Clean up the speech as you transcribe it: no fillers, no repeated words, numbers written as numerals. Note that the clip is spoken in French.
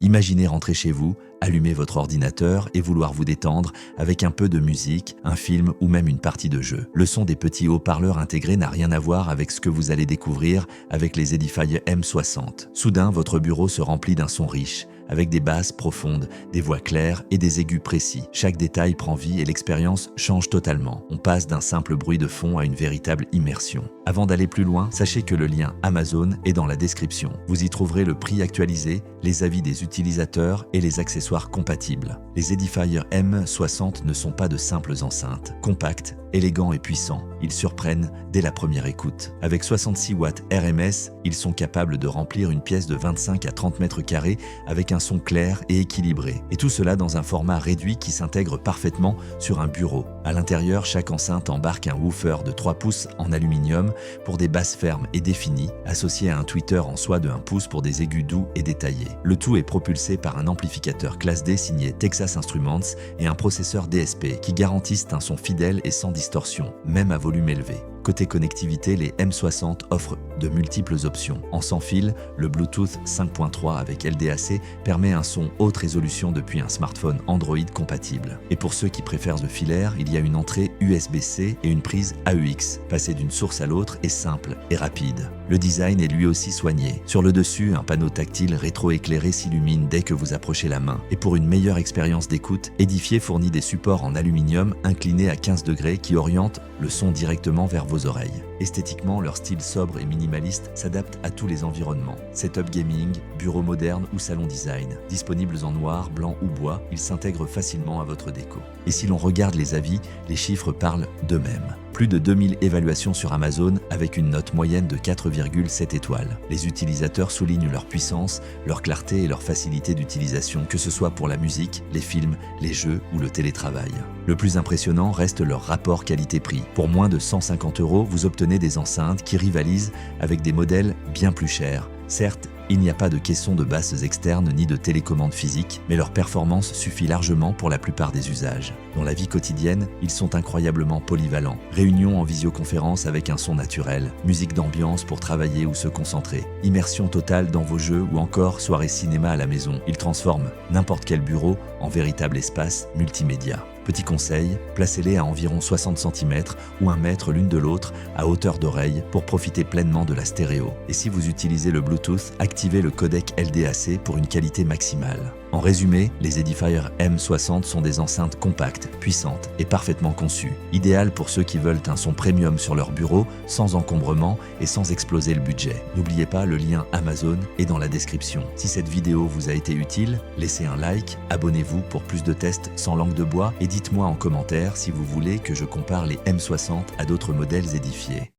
Imaginez rentrer chez vous, allumer votre ordinateur et vouloir vous détendre avec un peu de musique, un film ou même une partie de jeu. Le son des petits haut-parleurs intégrés n'a rien à voir avec ce que vous allez découvrir avec les Edifier M60. Soudain, votre bureau se remplit d'un son riche, avec des basses profondes, des voix claires et des aigus précis. Chaque détail prend vie et l'expérience change totalement. On passe d'un simple bruit de fond à une véritable immersion. Avant d'aller plus loin, sachez que le lien Amazon est dans la description. Vous y trouverez le prix actualisé, les avis des utilisateurs et les accessoires compatibles. Les Edifier M60 ne sont pas de simples enceintes. Compacts, élégants et puissants, ils surprennent dès la première écoute. Avec 66 watts RMS, ils sont capables de remplir une pièce de 25 à 30 mètres carrés avec un son clair et équilibré. Et tout cela dans un format réduit qui s'intègre parfaitement sur un bureau. À l'intérieur, chaque enceinte embarque un woofer de 3 pouces en aluminium pour des basses fermes et définies, associé à un tweeter en soie de 1 pouce pour des aigus doux et détaillés. Le tout est propulsé par un amplificateur classe D signé Texas Instruments et un processeur DSP qui garantissent un son fidèle et sans distorsion, même à volume élevé. Côté connectivité, les M60 offrent de multiples options. En sans fil, le Bluetooth 5.3 avec LDAC permet un son haute résolution depuis un smartphone Android compatible. Et pour ceux qui préfèrent le filaire, il y a une entrée USB-C et une prise AUX. Passer d'une source à l'autre est simple et rapide. Le design est lui aussi soigné. Sur le dessus, un panneau tactile rétro-éclairé s'illumine dès que vous approchez la main. Et pour une meilleure expérience d'écoute, Edifier fournit des supports en aluminium inclinés à 15 degrés qui orientent le son directement vers vos oreilles. Esthétiquement, leur style sobre et minimaliste s'adapte à tous les environnements. Setup gaming, bureau moderne ou salon design. Disponibles en noir, blanc ou bois, ils s'intègrent facilement à votre déco. Et si l'on regarde les avis, les chiffres parlent d'eux-mêmes. Plus de 2000 évaluations sur Amazon avec une note moyenne de 4,7 étoiles. Les utilisateurs soulignent leur puissance, leur clarté et leur facilité d'utilisation, que ce soit pour la musique, les films, les jeux ou le télétravail. Le plus impressionnant reste leur rapport qualité-prix. Pour moins de 150 €, vous obtenez des enceintes qui rivalisent avec des modèles bien plus chers. Certes, il n'y a pas de caisson de basses externes ni de télécommande physique, mais leur performance suffit largement pour la plupart des usages. Dans la vie quotidienne, ils sont incroyablement polyvalents. Réunion en visioconférence avec un son naturel, musique d'ambiance pour travailler ou se concentrer, immersion totale dans vos jeux ou encore soirée cinéma à la maison. Ils transforment n'importe quel bureau en véritable espace multimédia. Petit conseil, placez-les à environ 60 cm ou 1 mètre l'une de l'autre à hauteur d'oreille pour profiter pleinement de la stéréo. Et si vous utilisez le Bluetooth, activez le codec LDAC pour une qualité maximale. En résumé, les Edifier M60 sont des enceintes compactes, puissantes et parfaitement conçues, idéales pour ceux qui veulent un son premium sur leur bureau, sans encombrement et sans exploser le budget. N'oubliez pas, le lien Amazon est dans la description. Si cette vidéo vous a été utile, laissez un like, abonnez-vous pour plus de tests sans langue de bois et dites-moi en commentaire si vous voulez que je compare les M60 à d'autres modèles Edifier.